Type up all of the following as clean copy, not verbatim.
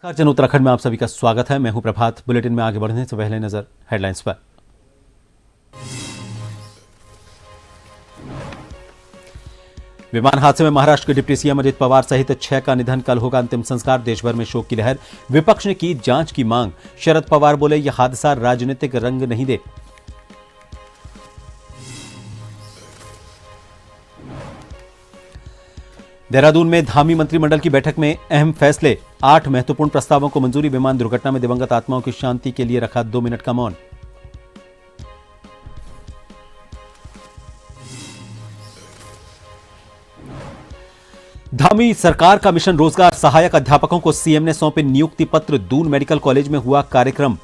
नमस्कार जन उत्तराखंड में आप सभी का स्वागत है। मैं हूं प्रभात। बुलेटिन में आगे बढ़ने से पहले नजर हेडलाइंस पर। विमान हादसे में महाराष्ट्र के डिप्टी सीएम अजित पवार सहित 6 का निधन। कल होगा अंतिम संस्कार। देश भर में शोक की लहर। विपक्ष ने की जांच की मांग। शरद पवार बोले यह हादसा राजनीतिक रंग नहीं दे। देहरादून में धामी मंत्रिमंडल की बैठक में अहम फैसले। 8 महत्वपूर्ण प्रस्तावों को मंजूरी। विमान दुर्घटना में दिवंगत आत्माओं की शांति के लिए रखा 2 मिनट का मौन। धामी सरकार का मिशन रोजगार। सहायक अध्यापकों को सीएम ने सौंपे नियुक्ति पत्र। दून मेडिकल कॉलेज में हुआ कार्यक्रम।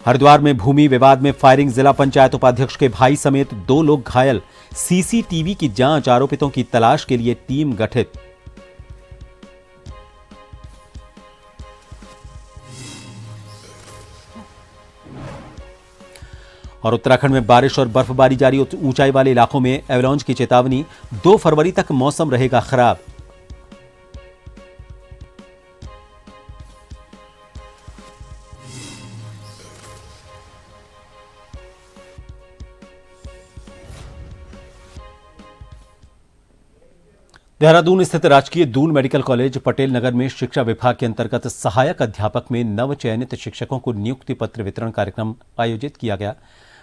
हरिद्वार में भूमि विवाद में फायरिंग। जिला पंचायत उपाध्यक्ष के भाई समेत 2 लोग घायल। सीसीटीवी की जांच। आरोपितों की तलाश के लिए टीम गठित। और उत्तराखंड में बारिश और बर्फबारी जारी। ऊंचाई वाले इलाकों में एवलांच की चेतावनी। 2 फरवरी तक मौसम रहेगा खराब। देहरादून स्थित राजकीय दून मेडिकल कॉलेज पटेल नगर में शिक्षा विभाग के अंतर्गत सहायक अध्यापक में नव चयनित शिक्षकों को नियुक्ति पत्र वितरण कार्यक्रम आयोजित किया गया।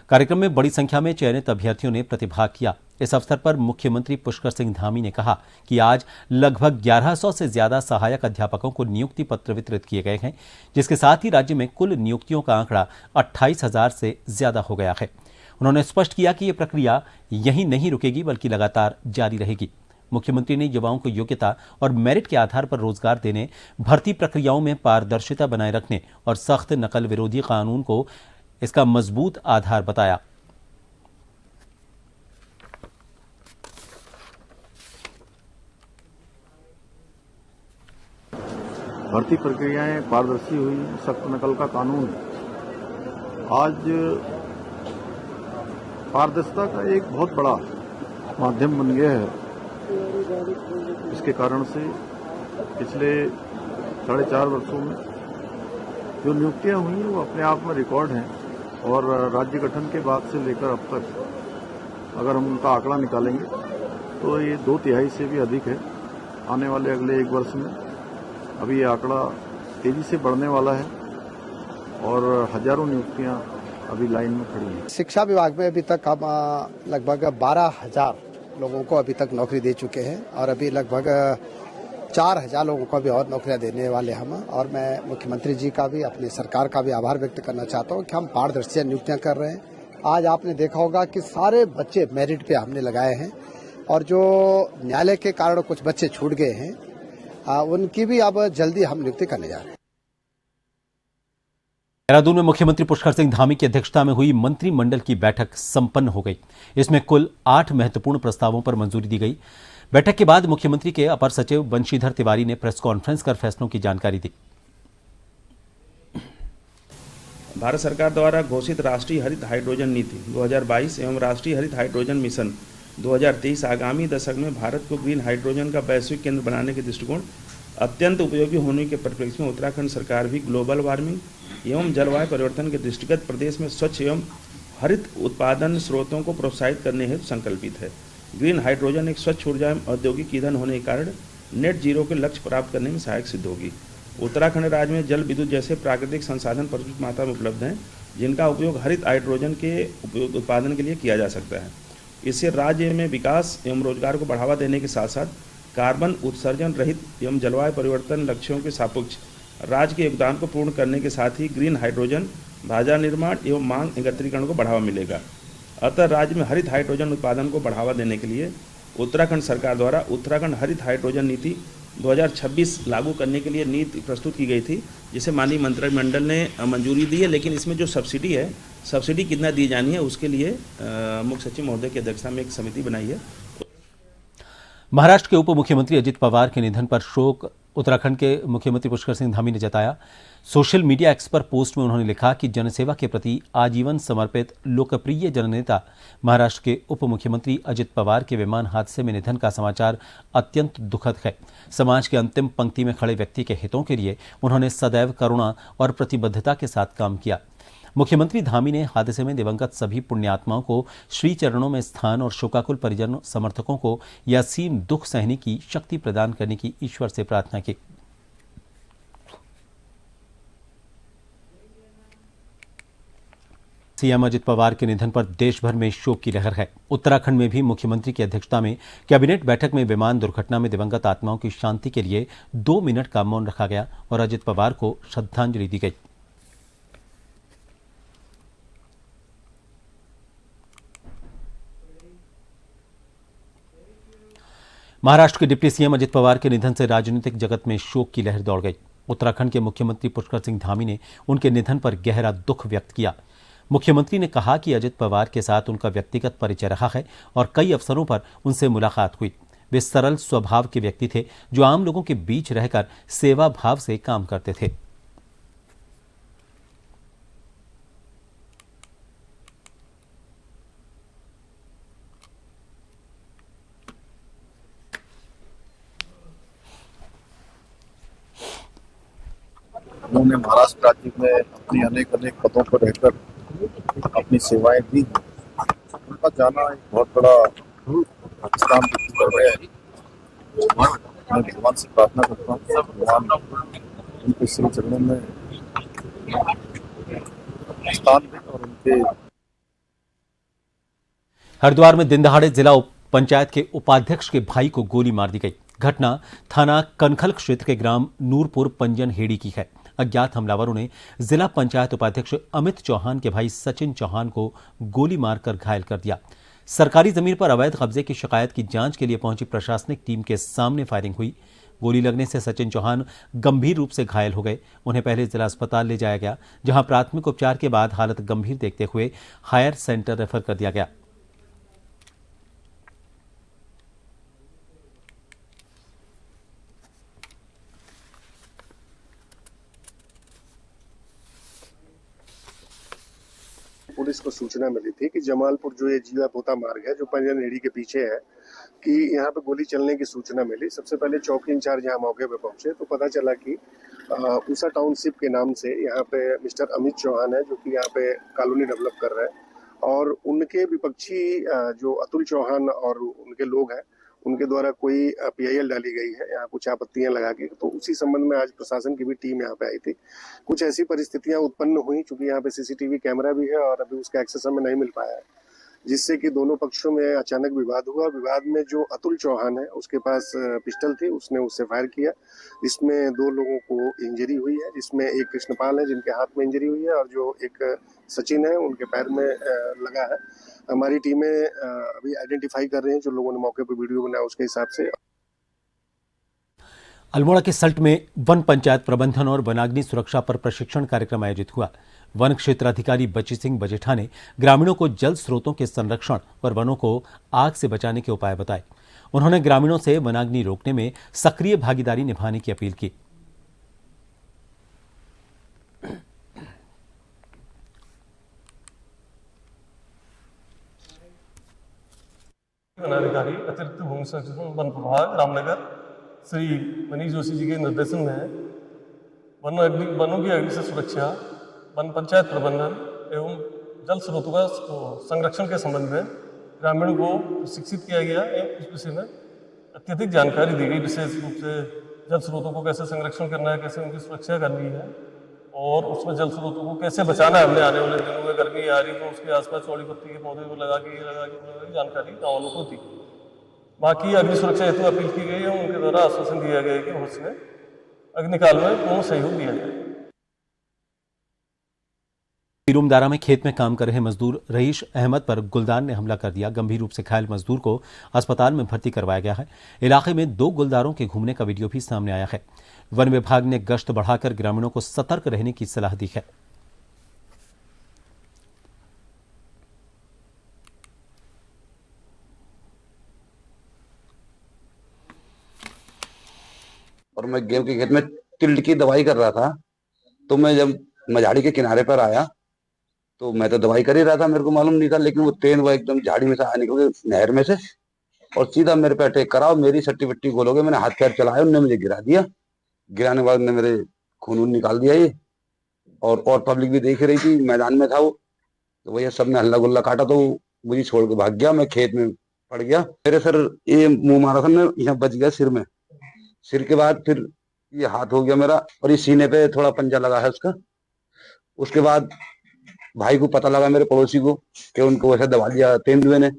कार्यक्रम में बड़ी संख्या में चयनित अभ्यर्थियों ने प्रतिभाग किया। इस अवसर पर मुख्यमंत्री पुष्कर सिंह धामी ने कहा कि आज लगभग 1100 से ज्यादा सहायक अध्यापकों को नियुक्ति पत्र वितरित किए गए हैं, जिसके साथ ही राज्य में कुल नियुक्तियों का आंकड़ा 28,000 से ज्यादा हो गया है। उन्होंने स्पष्ट किया कि यह प्रक्रिया यहीं नहीं रुकेगी बल्कि लगातार जारी रहेगी। मुख्यमंत्री ने युवाओं को योग्यता और मेरिट के आधार पर रोजगार देने, भर्ती प्रक्रियाओं में पारदर्शिता बनाए रखने और सख्त नकल विरोधी कानून को इसका मजबूत आधार बताया। भर्ती प्रक्रियाएं पारदर्शी हुई, सख्त नकल का कानून। आज पारदर्शिता का एक बहुत बड़ा माध्यम बन गया है। इसके कारण से पिछले 4.5 वर्षों में जो नियुक्तियां हुई वो अपने आप में रिकॉर्ड हैं और राज्य गठन के बाद से लेकर अब तक अगर हम उनका आंकड़ा निकालेंगे तो ये 2/3 से भी अधिक है। आने वाले अगले 1 वर्ष में अभी ये आंकड़ा तेजी से बढ़ने वाला है और हजारों नियुक्तियां अभी लाइन में खड़ी हैं। शिक्षा विभाग में अभी तक हम लगभग 12,000 लोगों को अभी तक नौकरी दे चुके हैं और अभी लगभग 4,000 लोगों को भी और नौकरियां देने वाले हम। और मैं मुख्यमंत्री जी का भी, अपनी सरकार का भी आभार व्यक्त करना चाहता हूं कि हम पारदर्शी नियुक्तियां कर रहे हैं। आज आपने देखा होगा कि सारे बच्चे मेरिट पे हमने लगाए हैं और जो न्यायालय के कारण कुछ बच्चे छूट गए हैं उनकी भी अब जल्दी हम नियुक्ति करने जा रहे हैं। देहरादून में मुख्यमंत्री पुष्कर सिंह धामी की अध्यक्षता में हुई मंत्रिमंडल की बैठक संपन्न हो गई। इसमें कुल 8 महत्वपूर्ण प्रस्तावों पर मंजूरी दी गई। बैठक के बाद मुख्यमंत्री के अपर सचिव बंशीधर तिवारी ने प्रेस कॉन्फ्रेंस कर फैसलों की जानकारी दी। भारत सरकार द्वारा घोषित राष्ट्रीय हरित हाइड्रोजन नीति 2022 एवं राष्ट्रीय हरित हाइड्रोजन मिशन 2023 आगामी दशक में भारत को ग्रीन हाइड्रोजन का वैश्विक केंद्र बनाने के दृष्टिकोण अत्यंत उपयोगी होने के परिप्रेक्ष्य में उत्तराखंड सरकार भी ग्लोबल वार्मिंग एवं जलवायु परिवर्तन के दृष्टिगत प्रदेश में स्वच्छ एवं हरित उत्पादन स्रोतों को प्रोत्साहित करने हेतु संकल्पित है। ग्रीन हाइड्रोजन एक स्वच्छ ऊर्जा एवं औद्योगिक ईंधन होने के कारण नेट जीरो के लक्ष्य प्राप्त करने में सहायक सिद्ध होगी। उत्तराखंड राज्य में जल विद्युत जैसे प्राकृतिक संसाधन प्रचुर मात्रा में उपलब्ध हैं, जिनका उपयोग हरित हाइड्रोजन के उत्पादन के लिए किया जा सकता है। इससे राज्य में विकास एवं रोजगार को बढ़ावा देने के साथ साथ कार्बन उत्सर्जन रहित एवं जलवायु परिवर्तन लक्ष्यों के सापेक्ष राज्य के योगदान को पूर्ण करने के साथ ही ग्रीन हाइड्रोजन बाजार निर्माण एवं मांग एकत्रीकरण को बढ़ावा मिलेगा। अतः राज्य में हरित हाइड्रोजन उत्पादन को बढ़ावा देने के लिए उत्तराखंड सरकार द्वारा उत्तराखंड हरित हाइड्रोजन नीति 2026 लागू करने के लिए नीति प्रस्तुत की गई थी, जिसे माननीय मंत्रिमंडल ने मंजूरी दी है। लेकिन इसमें जो सब्सिडी है, सब्सिडी कितना दी जानी है उसके लिए मुख्य सचिव महोदय की अध्यक्षता में एक समिति बनाई है। महाराष्ट्र के उप मुख्यमंत्री अजित पवार के निधन पर शोक उत्तराखंड के मुख्यमंत्री पुष्कर सिंह धामी ने जताया। सोशल मीडिया एक्स पर पोस्ट में उन्होंने लिखा कि जनसेवा के प्रति आजीवन समर्पित लोकप्रिय जननेता महाराष्ट्र के उप मुख्यमंत्री अजित पवार के विमान हादसे में निधन का समाचार अत्यंत दुखद है। समाज के अंतिम पंक्ति में खड़े व्यक्ति के हितों के लिए उन्होंने सदैव करुणा और प्रतिबद्धता के साथ काम किया। मुख्यमंत्री धामी ने हादसे में दिवंगत सभी पुण्यात्माओं को श्री चरणों में स्थान और शोकाकुल परिजन समर्थकों को यह असीम दुख सहने की शक्ति प्रदान करने की ईश्वर से प्रार्थना की। सीएम अजित पवार के निधन पर देश भर में शोक की लहर है। उत्तराखंड में भी मुख्यमंत्री की अध्यक्षता में कैबिनेट बैठक में विमान दुर्घटना में दिवंगत आत्माओं की शांति के लिए 2 मिनट का मौन रखा गया और अजित पवार को श्रद्धांजलि दी गई। महाराष्ट्र के डिप्टी सीएम अजित पवार के निधन से राजनीतिक जगत में शोक की लहर दौड़ गई। उत्तराखंड के मुख्यमंत्री पुष्कर सिंह धामी ने उनके निधन पर गहरा दुख व्यक्त किया। मुख्यमंत्री ने कहा कि अजित पवार के साथ उनका व्यक्तिगत परिचय रहा है और कई अवसरों पर उनसे मुलाकात हुई। वे सरल स्वभाव के व्यक्ति थे जो आम लोगों के बीच रहकर सेवा भाव से काम करते थे। उन्होंने महाराष्ट्र राज्य में अपनी अनेक पदों पर रहकर अपनी सेवाएं दी। उनका जाना एक बहुत बड़ा नुकसान कर रहा है। मैं भगवान से प्रार्थना करता हूँ भगवान उनके श्री चरणों में स्थान दें और उनके। हरिद्वार में दिन दहाड़े जिला पंचायत के उपाध्यक्ष के भाई को गोली मार दी गई। घटना थाना कनखल क्षेत्र के ग्राम नूरपुर पंजन हेड़ी की है। अज्ञात हमलावरों ने जिला पंचायत उपाध्यक्ष अमित चौहान के भाई सचिन चौहान को गोली मारकर घायल कर दिया। सरकारी जमीन पर अवैध कब्जे की शिकायत की जांच के लिए पहुंची प्रशासनिक टीम के सामने फायरिंग हुई। गोली लगने से सचिन चौहान गंभीर रूप से घायल हो गए। उन्हें पहले जिला अस्पताल ले जाया गया, जहां प्राथमिक उपचार के बाद हालत गंभीर देखते हुए हायर सेंटर रेफर कर दिया गया। पुलिस को सूचना मिली थी कि जमालपुर जो ये जीवा पोता मार्ग है जो पंजन हेड़ी के पीछे है कि यहाँ पे गोली चलने की सूचना मिली। सबसे पहले चौकी इंचार्ज यहाँ मौके पे पहुंचे तो पता चला कि ऊषा टाउनशिप के नाम से यहाँ पे मिस्टर अमित चौहान है जो कि यहाँ पे कॉलोनी डेवलप कर रहे हैं और उनके विपक्षी जो अतुल चौहान और उनके लोग हैं उनके द्वारा कोई PIL डाली गई है यहाँ कुछ आपत्तियां लगा के। तो उसी संबंध में आज प्रशासन की भी टीम यहाँ पे आई थी। कुछ ऐसी परिस्थितियां उत्पन्न हुई क्योंकि यहाँ पे CCTV कैमरा भी है और अभी उसका एक्सेस हमें नहीं मिल पाया है, जिससे कि दोनों पक्षों में अचानक विवाद हुआ। विवाद में जो अतुल चौहान है उसके पास पिस्टल थी, उसने उससे फायर किया। इसमें 2 लोगों को इंजरी हुई है, जिसमें एक कृष्णपाल है जिनके हाथ में इंजरी हुई है और जो एक सचिन है उनके पैर में लगा है। हमारी टीमें अभी आइडेंटिफाई कर रही हैं जो लोगों ने मौके पर वीडियो बनाया उसके हिसाब से। अल्मोड़ा के सल्ट में वन पंचायत प्रबंधन और वनाग्नि सुरक्षा पर प्रशिक्षण कार्यक्रम आयोजित हुआ। वन क्षेत्राधिकारी बची सिंह बजेठा ने ग्रामीणों को जल स्रोतों के संरक्षण और वनों को आग से बचाने के उपाय बताए। उन्होंने ग्रामीणों से वनाग्नि रोकने में सक्रिय भागीदारी निभाने की अपील की। वनाधिकारी अतिरिक्त भूमि संरक्षण वन विभाग रामनगर श्री मनीष जोशी जी के निर्देशन में वनों की अग्नि से सुरक्षा, वन पंचायत प्रबंधन एवं जल स्रोतों का संरक्षण के संबंध में ग्रामीणों को प्रशिक्षित किया गया एवं इस विषय में अत्यधिक जानकारी दी गई। विशेष रूप से जल स्रोतों को कैसे संरक्षण करना है, कैसे उनकी सुरक्षा करनी है और उसमें जल स्रोतों को कैसे बचाना है। हमने आने वाले दिनों में गर्मी आ रही तो उसके आसपास चौड़ी पत्ती के पौधे को लगा के जानकारी गाँव लोगों को दी। बाकी अग्नि सुरक्षा हेतु अपील की गई है, उनके द्वारा आश्वासन दिया गया है कि उसमें अग्निकाल में पूर्ण सहयोग दिया जाए। पीरूमदारा में खेत में काम कर रहे मजदूर रईस अहमद पर गुलदार ने हमला कर दिया। गंभीर रूप से घायल मजदूर को अस्पताल में भर्ती करवाया गया है। इलाके में 2 गुलदारों के घूमने का वीडियो भी सामने आया है। वन विभाग ने गश्त बढ़ाकर ग्रामीणों को सतर्क रहने की सलाह दी है। और मैं गेहूं के खेत में टिल्ड की दवाई कर रहा था। तो मैं जब मझाड़ी के किनारे पर आया तो मैं तो दवाई कर ही रहा था, मेरे को मालूम नहीं था, लेकिन वो तेंद वो एकदम झाड़ी में से निकल गए नहर में से और सीधा मेरे पे अटैक करा और मेरी सट्टी वट्टी गोल हो गई। मैंने हाथ पैर चलाया, उन्होंने मुझे गिरा दिया। गिराने के बाद उन्होंने मेरे खून वून निकाल दिया ये। और पब्लिक भी देख रही थी, मैदान में था वो, तो भैया सबने हल्ला गुल्ला काटा तो वो मुझे छोड़ के भाग गया। मैं खेत में पड़ गया, मेरे सर ये मुंह मारा था ने यहाँ बच गया सिर में। सिर के बाद फिर ये हाथ हो गया मेरा और ये सीने पे थोड़ा पंजा लगा है उसका। उसके बाद भाई को पता लगा, मेरे पड़ोसी को, कि उनको वैसे दबा दिया तेंदुए ने,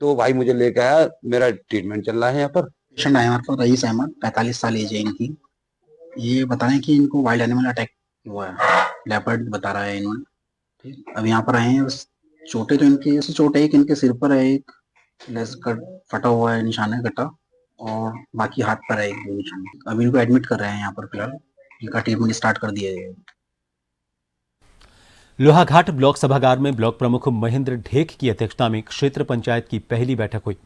तो भाई मुझे लेके आया। मेरा ट्रीटमेंट चल रहा है यहाँ पर। पेशेंट आए हमारे पास, रईस अहमद, 45 साल एज है इनकी। ये बता रहे हैं कि इनको वाइल्ड एनिमल अटैक हुआ है, लेपर्ड बता रहा है इन्होंने। ठीक, अब यहाँ पर आए हैं। बस चोटें तो इनकी ऐसी चोट है कि इनके सिर पर है, एक लेस कट फटा हुआ है, निशान है कटा, और बाकी हाथ पर है एक दो निशान। अब इनको एडमिट कर रहे हैं यहाँ पर फिलहाल, इनका ट्रीटमेंट स्टार्ट कर दिया है। लोहाघाट ब्लॉक सभागार में ब्लॉक प्रमुख महेंद्र ढेक की अध्यक्षता में क्षेत्र पंचायत की पहली बैठक हुई।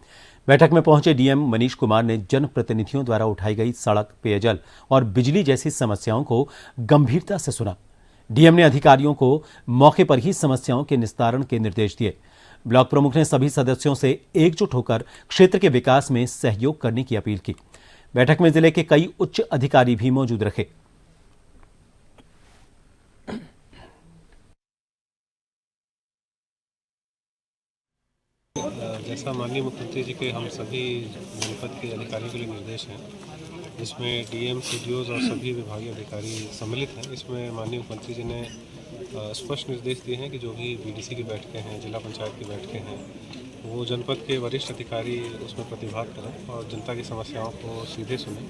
बैठक में पहुंचे डीएम मनीष कुमार ने जनप्रतिनिधियों द्वारा उठाई गई सड़क, पेयजल और बिजली जैसी समस्याओं को गंभीरता से सुना। डीएम ने अधिकारियों को मौके पर ही समस्याओं के निस्तारण के निर्देश दिए। ब्लॉक प्रमुख ने सभी सदस्यों से एकजुट होकर क्षेत्र के विकास में सहयोग करने की अपील की। बैठक में जिले के कई उच्च अधिकारी भी मौजूद रहे। जैसा माननीय मुख्यमंत्री जी के हम सभी जनपद के अधिकारियों के लिए निर्देश हैं, जिसमें डीएम, सीडीओज और सभी विभागीय अधिकारी सम्मिलित हैं। इसमें माननीय मुख्यमंत्री जी ने स्पष्ट निर्देश दिए हैं कि जो भी बीडीसी की बैठकें हैं, जिला पंचायत की बैठकें हैं, वो जनपद के वरिष्ठ अधिकारी उसमें प्रतिभाग करें और जनता की समस्याओं को सीधे सुनें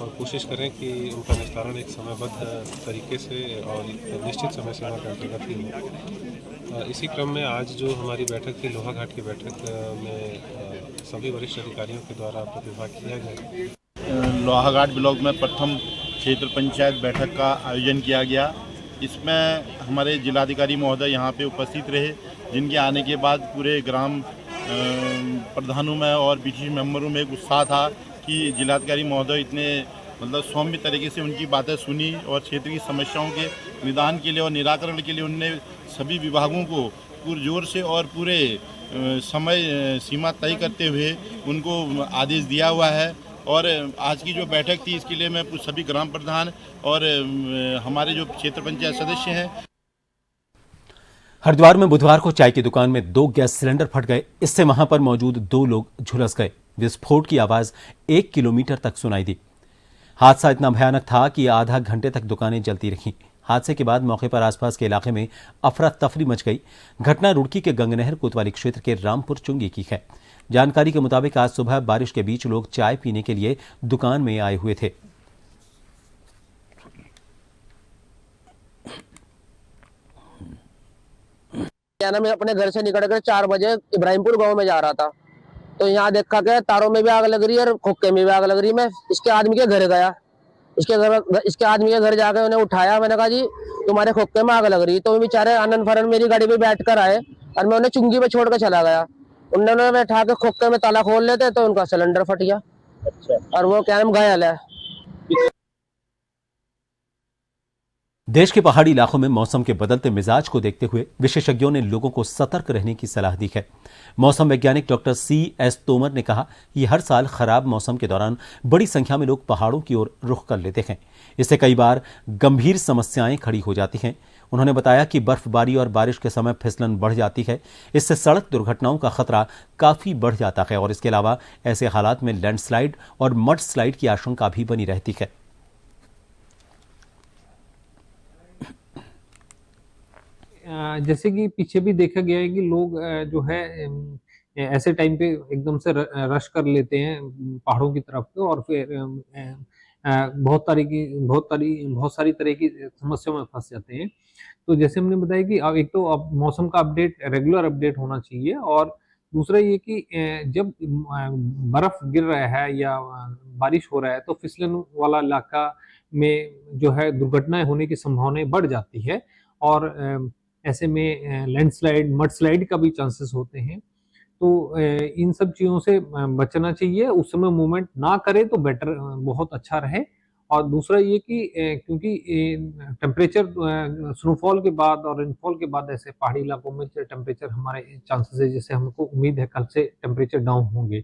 और कोशिश करें कि उनका निस्तारण एक समयबद्ध तरीके से और निश्चित समय सीमा के अंतर्गत ही हो। इसी क्रम में आज जो हमारी बैठक थी, लोहाघाट की बैठक में सभी वरिष्ठ अधिकारियों के द्वारा प्रतिभाग किया गया। लोहाघाट ब्लॉक में प्रथम क्षेत्र पंचायत बैठक का आयोजन किया गया। इसमें हमारे जिलाधिकारी महोदय यहाँ पे उपस्थित रहे, जिनके आने के बाद पूरे ग्राम प्रधानों में और बीटी मेंबरों में एक उत्साह था कि जिलाधिकारी महोदय इतने मतलब सौम्य तरीके से उनकी बातें सुनी और क्षेत्र की समस्याओं के निदान के लिए और निराकरण के लिए उन्होंने सभी विभागों को पुरजोर से और पूरे समय सीमा तय करते हुए उनको आदेश दिया हुआ है। और आज की जो बैठक थी, इसके लिए मैं सभी ग्राम प्रधान और हमारे जो क्षेत्र पंचायत सदस्य हैं। हरिद्वार में बुधवार को चाय की दुकान में 2 गैस सिलेंडर फट गए। इससे वहां पर मौजूद 2 लोग झुलस गए। विस्फोट की आवाज 1 किलोमीटर तक सुनाई दी। हादसा इतना भयानक था कि आधा घंटे तक दुकानें जलती रहीं। हादसे के बाद मौके पर आसपास के इलाके में अफरा तफरी मच गई। घटना रुड़की के गंगनहर कोतवाली क्षेत्र के रामपुर चुंगी की है। जानकारी के मुताबिक आज सुबह बारिश के बीच लोग चाय पीने के लिए दुकान में आए हुए थे। क्या ना, मैं अपने घर से निकल कर 4 बजे इब्राहिमपुर गांव में जा रहा था, तो यहाँ देखा कि तारों में भी आग लग रही है और खोखे में भी आग लग रही है। मैं इसके आदमी के घर गया, इसके आदमी के घर जाकर उन्हें उठाया। मैंने कहा जी तुम्हारे खोखे में आग लग रही है। तो बेचारे आनंद फरन मेरी गाड़ी पे बैठ कर आए और मैं उन्हें चुंगी पे छोड़ कर चला गया। उन्होंने बैठा के खोखे में ताला खोल लेते तो उनका सिलेंडर फट गया। अच्छा। और वो क्या नाम घायल है। देश के पहाड़ी इलाकों में मौसम के बदलते मिजाज को देखते हुए विशेषज्ञों ने लोगों को सतर्क रहने की सलाह दी है। मौसम वैज्ञानिक डॉक्टर C.S. तोमर ने कहा कि हर साल खराब मौसम के दौरान बड़ी संख्या में लोग पहाड़ों की ओर रुख कर लेते हैं। इससे कई बार गंभीर समस्याएं खड़ी हो जाती हैं। उन्होंने बताया कि बर्फबारी और बारिश के समय फिसलन बढ़ जाती है। इससे सड़क दुर्घटनाओं का खतरा काफी बढ़ जाता है और इसके अलावा ऐसे हालात में लैंडस्लाइड और मड स्लाइड की आशंका भी बनी रहती है। जैसे कि पीछे भी देखा गया है कि लोग जो है ऐसे टाइम पे एकदम से रश कर लेते हैं पहाड़ों की तरफ को और फिर बहुत सारी तरह की समस्याओं में फंस जाते हैं। तो जैसे हमने बताया कि अब एक तो अब मौसम का अपडेट रेगुलर अपडेट होना चाहिए और दूसरा ये कि जब बर्फ गिर रहा है या बारिश हो रहा है तो फिसलन वाला इलाका में जो है दुर्घटनाएं होने की संभावनाएं बढ़ जाती है और ऐसे में लैंडस्लाइड, मड स्लाइड का भी चांसेस होते हैं। तो इन सब चीज़ों से बचना चाहिए। उस समय मूवमेंट ना करें तो बेटर, बहुत अच्छा रहे। और दूसरा ये कि क्योंकि टेम्परेचर स्नोफॉल के बाद और रेनफॉल के बाद ऐसे पहाड़ी इलाकों में टेम्परेचर हमारे चांसेस है, जैसे हमको उम्मीद है कल से टेम्परेचर डाउन होंगे,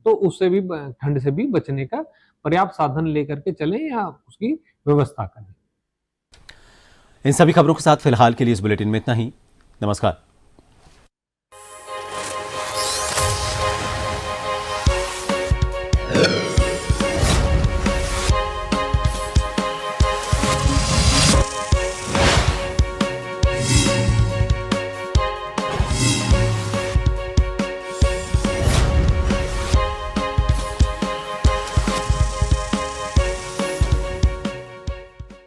तो उससे भी ठंड से भी बचने का पर्याप्त साधन लेकर के चलें या उसकी व्यवस्था करें। इन सभी खबरों के साथ फिलहाल के लिए इस बुलेटिन में इतना ही। नमस्कार।